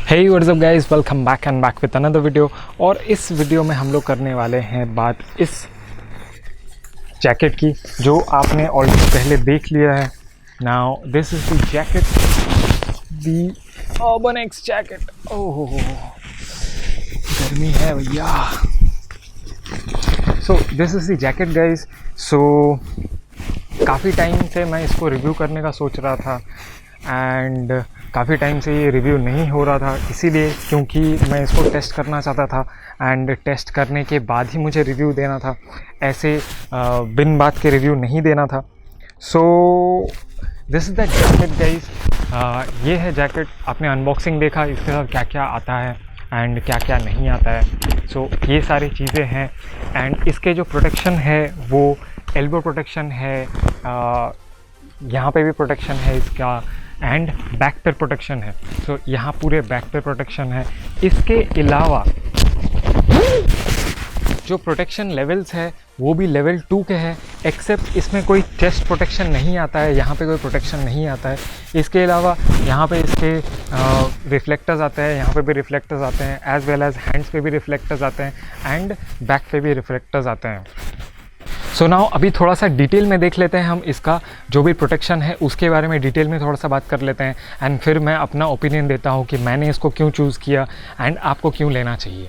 Hey what's up guys, welcome back and back with another video. और इस video में हम लोग करने वाले हैं बात इस जैकेट की जो आपने ऑलरेडी पहले देख लिया है। Now this is the jacket, the urban X jacket. Oh गर्मी है भैया। So this is the jacket guys. So काफ़ी टाइम से मैं इसको रिव्यू करने का सोच रहा था एंड काफ़ी टाइम से ये रिव्यू नहीं हो रहा था, इसीलिए क्योंकि मैं इसको टेस्ट करना चाहता था एंड टेस्ट करने के बाद ही मुझे रिव्यू देना था, ऐसे बिन बात के रिव्यू नहीं देना था। So this is the jacket guys. ये है जैकेट। आपने अनबॉक्सिंग देखा, इसके साथ क्या क्या आता है एंड क्या क्या नहीं आता है। सो ये सारी चीज़ें हैं एंड इसके जो प्रोटेक्शन है वो एल्बो प्रोटेक्शन है, यहाँ पे भी प्रोटेक्शन है इसका एंड बैक पे प्रोटेक्शन है। सो यहाँ पूरे बैक पे प्रोटेक्शन है। इसके अलावा जो प्रोटेक्शन लेवल्स है वो भी लेवल 2 के हैं, एक्सेप्ट इसमें कोई चेस्ट प्रोटेक्शन नहीं आता है, यहाँ पे कोई प्रोटेक्शन नहीं आता है। इसके अलावा यहाँ पे इसके रिफ्लेक्टर्स आते हैं, यहाँ पे भी रिफ्लेक्टर्स आते हैं, एज वेल एज हैंड्स पे भी रिफ्लेक्टर्स आते हैं एंड बैक पे भी रिफ्लेक्टर्स आते हैं। सो नाउ अभी थोड़ा सा डिटेल में देख लेते हैं हम इसका जो भी प्रोटेक्शन है उसके बारे में डिटेल में थोड़ा सा बात कर लेते हैं एंड फिर मैं अपना ओपिनियन देता हूँ कि मैंने इसको क्यों चूज़ किया एंड आपको क्यों लेना चाहिए।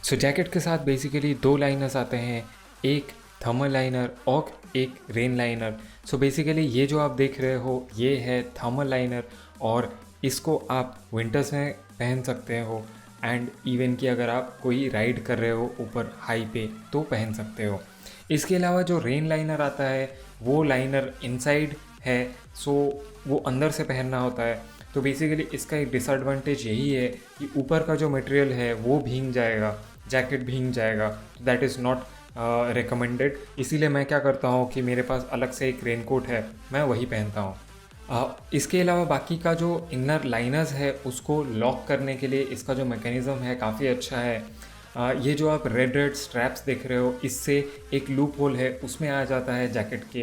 सो जैकेट के साथ बेसिकली 2 लाइनर्स आते हैं, एक थर्मल लाइनर और एक रेन लाइनर। सो बेसिकली ये जो आप देख रहे हो ये है थर्मल लाइनर और इसको आप विंटर्स में पहन सकते हो एंड इवन कि अगर आप कोई राइड कर रहे हो ऊपर हाई पे तो पहन सकते हो। इसके अलावा जो रेन लाइनर आता है वो लाइनर इनसाइड है, सो वो अंदर से पहनना होता है। तो बेसिकली इसका एक डिसएडवांटेज यही है कि ऊपर का जो मटेरियल है वो भीग जाएगा, जैकेट भीग जाएगा, तो दैट इज़ नॉट रिकमेंडेड। इसीलिए मैं क्या करता हूँ कि मेरे पास अलग से एक रेनकोट है, मैं वही पहनता हूँ। इसके अलावा बाकी का जो इनर लाइनर्स है उसको लॉक करने के लिए इसका जो मैकेनिज़्म है काफ़ी अच्छा है। ये जो आप रेड स्ट्रैप्स देख रहे हो इससे एक लूप होल है, उसमें आ जाता है जैकेट के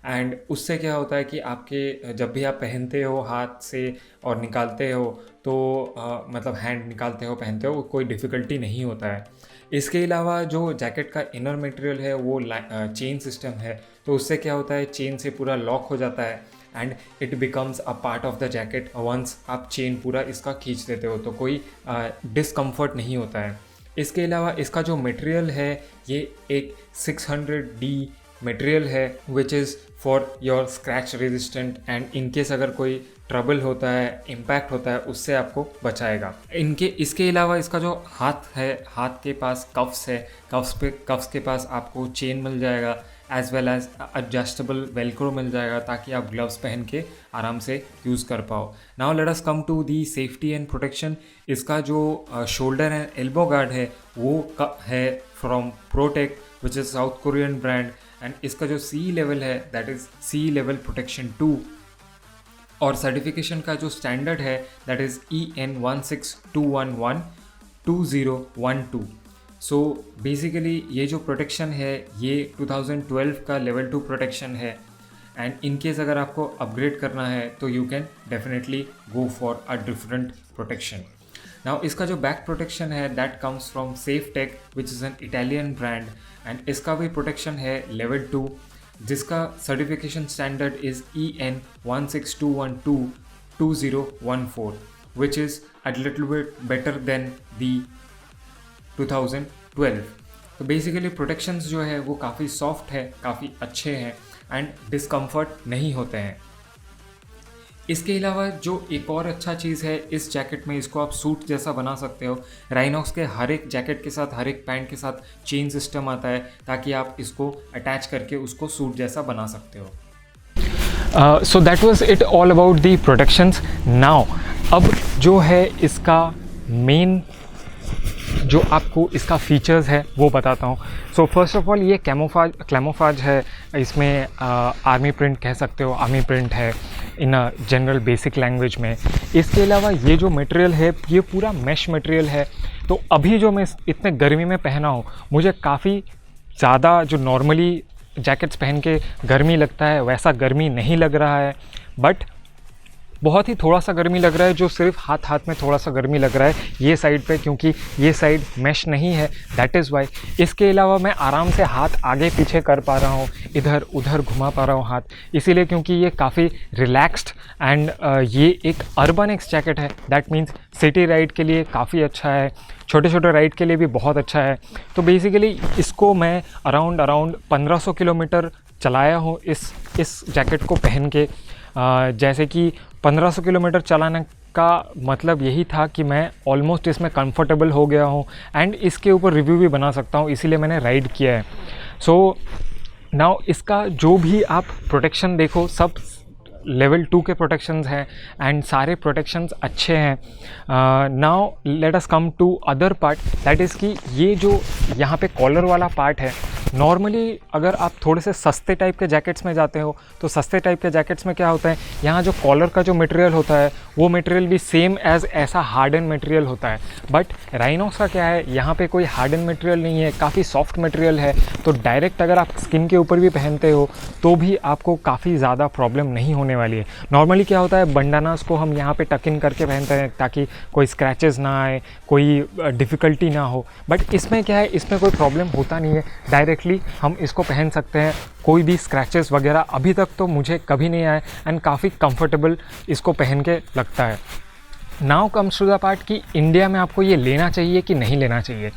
एंड उससे क्या होता है कि आपके जब भी आप पहनते हो हाथ से और निकालते हो तो मतलब हैंड निकालते हो पहनते हो कोई डिफ़िकल्टी नहीं होता है। इसके अलावा जो जैकेट का इनर मटेरियल है वो चेन सिस्टम है, तो उससे क्या होता है चेन से पूरा लॉक हो जाता है and it becomes a part of the jacket. Once आप चेन पूरा इसका खींच देते हो तो कोई डिस्कम्फर्ट नहीं होता है। इसके अलावा इसका जो मटेरियल है ये एक 600D मटेरियल है which is for your scratch resistant and in case अगर कोई ट्रबल होता है, इम्पैक्ट होता है, उससे आपको बचाएगा। इसके अलावा इसका जो हाथ है, हाथ के पास कफ्स है, कफ्स के पास आपको चेन मिल जाएगा as well as adjustable velcro मिल जाएगा ताकि आप ग्लव्स पहन के आराम से यूज़ कर पाओ। Now let us come to the safety and protection. इसका जो शोल्डर एंड एल्बो गार्ड है वो है from Protek which is South Korean brand and इसका जो सी लेवल है that is CE level protection 2 और सर्टिफिकेशन का जो स्टैंडर्ड है that is EN 162112012। So basically ये जो प्रोटेक्शन है ये 2012 का लेवल 2 प्रोटेक्शन है एंड इनकेस अगर आपको अपग्रेड करना है तो you can definitely go for a different protection. Now इसका जो बैक प्रोटेक्शन है that comes from Safe Tech which is an Italian brand and इसका भी प्रोटेक्शन है लेवल 2 जिसका certification standard is EN 162122014 which is a little bit better than the 2012। तो basically protections जो है वो काफ़ी सॉफ्ट है, काफ़ी अच्छे हैं एंड डिस्कम्फर्ट नहीं होते हैं। इसके अलावा जो एक और अच्छा चीज़ है इस जैकेट में, इसको आप सूट जैसा बना सकते हो। राइनॉक्स के हर एक जैकेट के साथ, हर एक पैंट के साथ चेन सिस्टम आता है ताकि आप इसको अटैच करके उसको सूट जैसा बना सकते हो। So that was it all about the protections. Now अब जो है इसका मेन जो आपको इसका फीचर्स है वो बताता हूँ। सो फर्स्ट ऑफ ऑल ये कैमोफाज है, इसमें आर्मी प्रिंट कह सकते हो, आर्मी प्रिंट है इन अ जनरल बेसिक लैंग्वेज में। इसके अलावा ये जो मटेरियल है ये पूरा मैश मटेरियल है, तो अभी जो मैं इतने गर्मी में पहना हूँ मुझे काफ़ी ज़्यादा जो नॉर्मली जैकेट्स पहन के गर्मी लगता है वैसा गर्मी नहीं लग रहा है, बट बहुत ही थोड़ा सा गर्मी लग रहा है, जो सिर्फ हाथ में थोड़ा सा गर्मी लग रहा है ये साइड पे, क्योंकि ये साइड मैश नहीं है, दैट इज़ वाई। इसके अलावा मैं आराम से हाथ आगे पीछे कर पा रहा हूँ, इधर उधर घुमा पा रहा हूँ हाथ, इसीलिए क्योंकि ये काफ़ी रिलैक्स्ड एंड ये एक अर्बन एक्स जैकेट है। दैट मीन्स सिटी राइड के लिए काफ़ी अच्छा है, छोटे छोटे राइड के लिए भी बहुत अच्छा है। तो बेसिकली इसको मैं अराउंड 1500 किलोमीटर चलाया हूँ इस जैकेट को पहन के। जैसे कि 1500 किलोमीटर चलाने का मतलब यही था कि मैं ऑलमोस्ट इसमें कंफर्टेबल हो गया हूँ एंड इसके ऊपर रिव्यू भी बना सकता हूँ, इसीलिए मैंने राइड किया है। सो नाउ इसका जो भी आप प्रोटेक्शन देखो, सब लेवल 2 के प्रोटेक्शंस हैं एंड सारे प्रोटेक्शंस अच्छे हैं। Now let us come to other part, that is कि ये जो यहाँ पे कॉलर वाला पार्ट है, नॉर्मली अगर आप थोड़े से सस्ते टाइप के जैकेट्स में जाते हो तो सस्ते टाइप के जैकेट्स में क्या होता है, यहाँ जो कॉलर का जो मटेरियल होता है वो मटेरियल भी सेम एज ऐसा हार्डन मटेरियल होता है। बट राइनॉक्स का क्या है, यहाँ पे कोई हार्डन मटेरियल नहीं है, काफ़ी सॉफ्ट मटेरियल है, तो डायरेक्ट अगर आप स्किन के ऊपर भी पहनते हो तो भी आपको काफ़ी ज़्यादा प्रॉब्लम नहीं होने वाली है। नॉर्मली क्या होता है, बंडानास को हम यहाँ पे टक इन करके पहनते हैं ताकि कोई स्क्रैचेस ना आए, कोई डिफ़िकल्टी ना हो, बट इसमें क्या है, इसमें कोई प्रॉब्लम होता नहीं है, डायरेक्टली हम इसको पहन सकते हैं, कोई भी स्क्रैचेस वगैरह अभी तक तो मुझे कभी नहीं आए एंड काफ़ी कंफर्टेबल इसको पहन के लगता है। Now comes to the part कि इंडिया में आपको ये लेना चाहिए कि नहीं लेना चाहिए।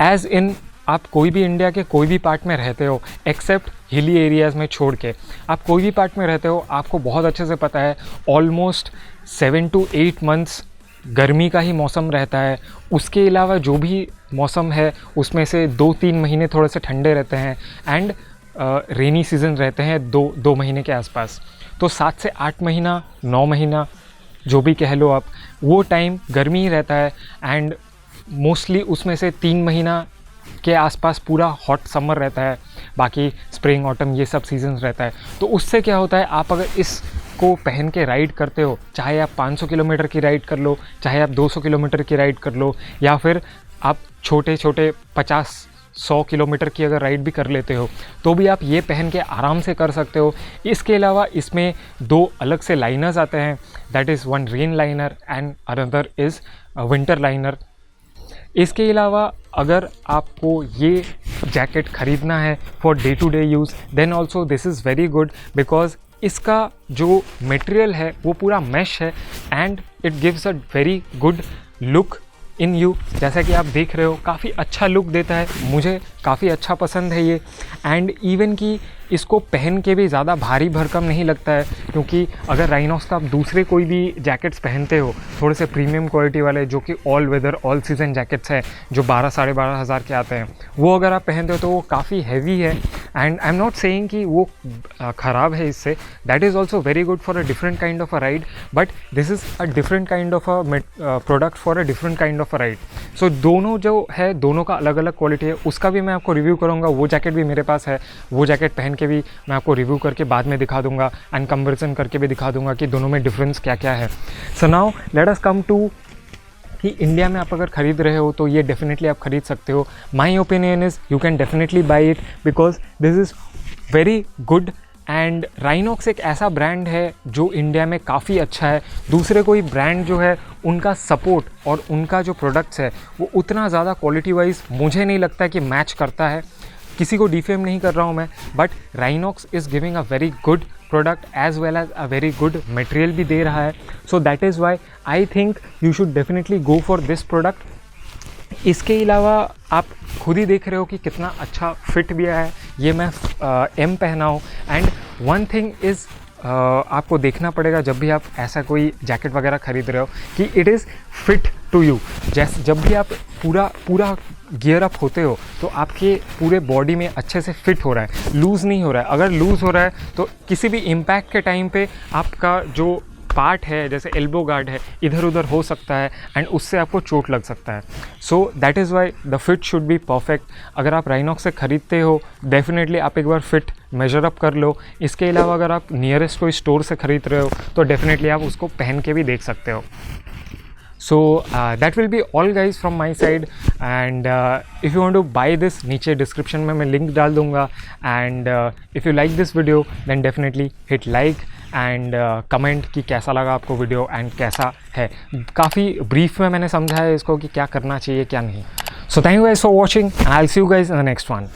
एज़ इन आप कोई भी इंडिया के कोई भी पार्ट में रहते हो, एक्सेप्ट हिली एरियाज़ में छोड़ के, आप कोई भी पार्ट में रहते हो, आपको बहुत अच्छे से पता है ऑलमोस्ट 7 to 8 मंथ्स गर्मी का ही मौसम रहता है। उसके अलावा जो भी मौसम है उसमें से 2-3 महीने थोड़े से ठंडे रहते हैं एंड रेनी सीज़न रहते हैं 2 महीने के आसपास। तो 7 से 8 महीना, 9 महीना जो भी कह लो आप, वो टाइम गर्मी ही रहता है एंड मोस्टली उसमें से 3 महीना के आसपास पूरा हॉट समर रहता है, बाकी स्प्रिंग ऑटम ये सब सीजन्स रहता है। तो उससे क्या होता है, आप अगर इसको पहन के राइड करते हो, चाहे आप 500 किलोमीटर की राइड कर लो, चाहे आप 200 किलोमीटर की राइड कर लो, या फिर आप छोटे 50-100 किलोमीटर की अगर राइड भी कर लेते हो, तो भी आप ये पहन के आराम से कर सकते हो। इसके अलावा इसमें 2 अलग से लाइनर्स आते हैं, that is one rain liner and another is winter liner. इसके अलावा अगर आपको ये जैकेट ख़रीदना है for day to day use, then also this is very good, because इसका जो मटेरियल है वो पूरा मैश है and it gives a very good look in you. जैसा कि आप देख रहे हो, काफ़ी अच्छा लुक देता है, मुझे काफ़ी अच्छा पसंद है ये। एंड इवन कि इसको पहन के भी ज़्यादा भारी भरकम नहीं लगता है, क्योंकि अगर राइनॉक्स का आप दूसरे कोई भी जैकेट्स पहनते हो थोड़े से प्रीमियम क्वालिटी वाले, जो कि all weather all season jackets हैं जो 12-12.5 हज़ार के आते हैं, वो अगर आप पहनते हो तो वो काफ़ी हैवी है। And I am not saying कि वो ख़राब है इससे, that is also very good for a different kind of a ride, but this is a different kind of a product for a different kind of a ride. So दोनों जो है, दोनों का अलग अलग क्वालिटी है, उसका भी मैं आपको रिव्यू करूँगा। वो जैकेट भी मेरे पास है, वो जैकेट पहन के भी मैं आपको रिव्यू करके बाद में दिखा दूंगा एंड कंपैरिजन करके भी दिखा दूंगा कि दोनों में डिफरेंस क्या क्या है। So now let us come to कि इंडिया में आप अगर ख़रीद रहे हो तो ये डेफिनेटली आप ख़रीद सकते हो। My opinion is you can definitely by it because this is very good. And Rhinox एक ऐसा ब्रांड है जो इंडिया में काफ़ी अच्छा है। दूसरे कोई ब्रांड जो है उनका सपोर्ट और उनका जो प्रोडक्ट्स है वो उतना ज़्यादा क्वालिटी वाइज मुझे नहीं लगता कि मैच करता है। किसी को डिफेम नहीं कर रहा हूँ मैं, but Rynox is giving a very good product as well as a very good material भी दे रहा है। So that is why I think you should definitely go for this product. इसके अलावा आप खुद ही देख रहे हो कि कितना अच्छा फिट भी है। ये मैं एम पहना हूँ एंड वन थिंग इज़ आपको देखना पड़ेगा जब भी आप ऐसा कोई जैकेट वगैरह ख़रीद रहे हो कि it is fit to you. जैसे जब भी आप पूरा गियर अप होते हो तो आपके पूरे बॉडी में अच्छे से फिट हो रहा है, लूज़ नहीं हो रहा है। अगर लूज़ हो रहा है तो किसी भी इम्पैक्ट के टाइम पे आपका जो पार्ट है, जैसे एल्बो गार्ड है, इधर उधर हो सकता है एंड उससे आपको चोट लग सकता है। So that is why the fit should be perfect. अगर आप राइनॉक्स से ख़रीदते हो डेफिनेटली आप एक बार फिट मेजर अप कर लो। इसके अलावा अगर आप नियरेस्ट कोई स्टोर से ख़रीद रहे हो तो डेफिनेटली आप उसको पहन के भी देख सकते हो। So that will be all guys from my side and if you want to buy this, नीचे description में मैं link डाल दूँगा and if you like this video then definitely hit like and comment कि कैसा लगा आपको वीडियो एंड कैसा है। काफ़ी ब्रीफ में मैंने समझा है इसको कि क्या करना चाहिए क्या नहीं। So thank you guys for watching and I will see you guys in the next one.